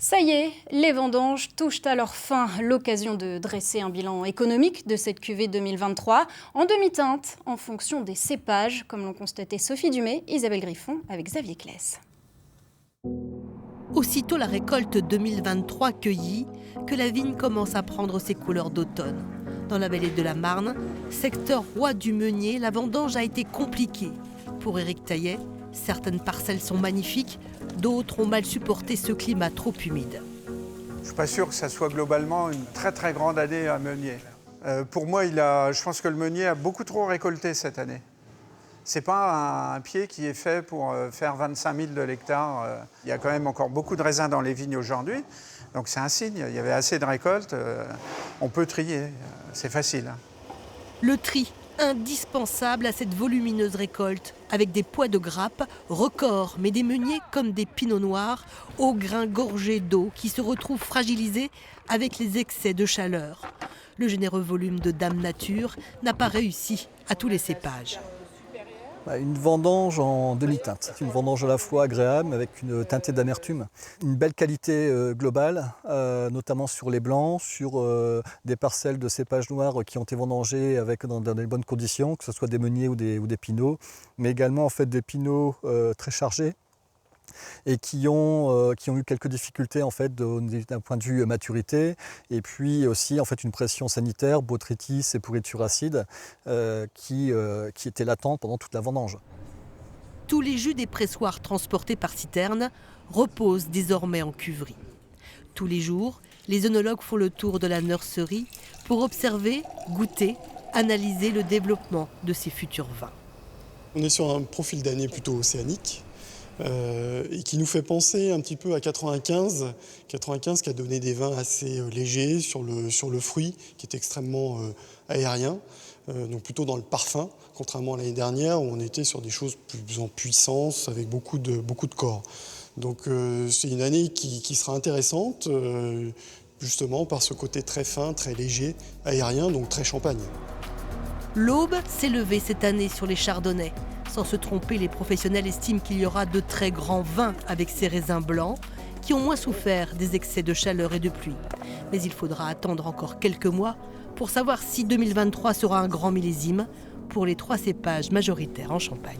Ça y est, les vendanges touchent à leur fin. L'occasion de dresser un bilan économique de cette cuvée 2023 en demi-teinte en fonction des cépages, comme l'ont constaté Sophie Dumais, Isabelle Griffon avec Xavier Claes. Aussitôt la récolte 2023 cueillie, que la vigne commence à prendre ses couleurs d'automne. Dans la vallée de la Marne, secteur roi du meunier, la vendange a été compliquée. Pour Éric Taillet, certaines parcelles sont magnifiques, d'autres ont mal supporté ce climat trop humide. Je ne suis pas sûr que ça soit globalement une très grande année à meunier. Pour moi, je pense que le meunier a beaucoup trop récolté cette année. Ce n'est pas un pied qui est fait pour faire 25 000 de l'hectare. Il y a quand même encore beaucoup de raisins dans les vignes aujourd'hui. Donc c'est un signe, il y avait assez de récoltes. On peut trier, c'est facile. Le tri, indispensable à cette volumineuse récolte, avec des poids de grappes records, mais des meuniers comme des pinots noirs, aux grains gorgés d'eau qui se retrouvent fragilisés avec les excès de chaleur. Le généreux volume de Dame Nature n'a pas réussi à tous les cépages. Une vendange en demi-teinte, une vendange à la fois agréable avec une teintée d'amertume. Une belle qualité globale, notamment sur les blancs, sur des parcelles de cépages noirs qui ont été vendangés dans des bonnes conditions, que ce soit des meuniers ou des pinots, mais également en fait, des pinots très chargés et qui ont eu quelques difficultés en fait, d'un point de vue maturité, et puis aussi en fait, une pression sanitaire, botrytis et pourriture acide, qui était latente pendant toute la vendange. Tous les jus des pressoirs transportés par citerne reposent désormais en cuverie. Tous les jours, les œnologues font le tour de la nurserie pour observer, goûter, analyser le développement de ces futurs vins. On est sur un profil d'année plutôt océanique. Et qui nous fait penser un petit peu à 95 qui a donné des vins assez légers sur le fruit, qui est extrêmement aérien, donc plutôt dans le parfum, contrairement à l'année dernière où on était sur des choses plus en puissance, avec beaucoup de corps. Donc c'est une année qui sera intéressante, justement par ce côté très fin, très léger, aérien, donc très champagne. L'aube s'est levée cette année sur les chardonnays. Sans se tromper, les professionnels estiment qu'il y aura de très grands vins avec ces raisins blancs qui ont moins souffert des excès de chaleur et de pluie. Mais il faudra attendre encore quelques mois pour savoir si 2023 sera un grand millésime pour les 3 cépages majoritaires en Champagne.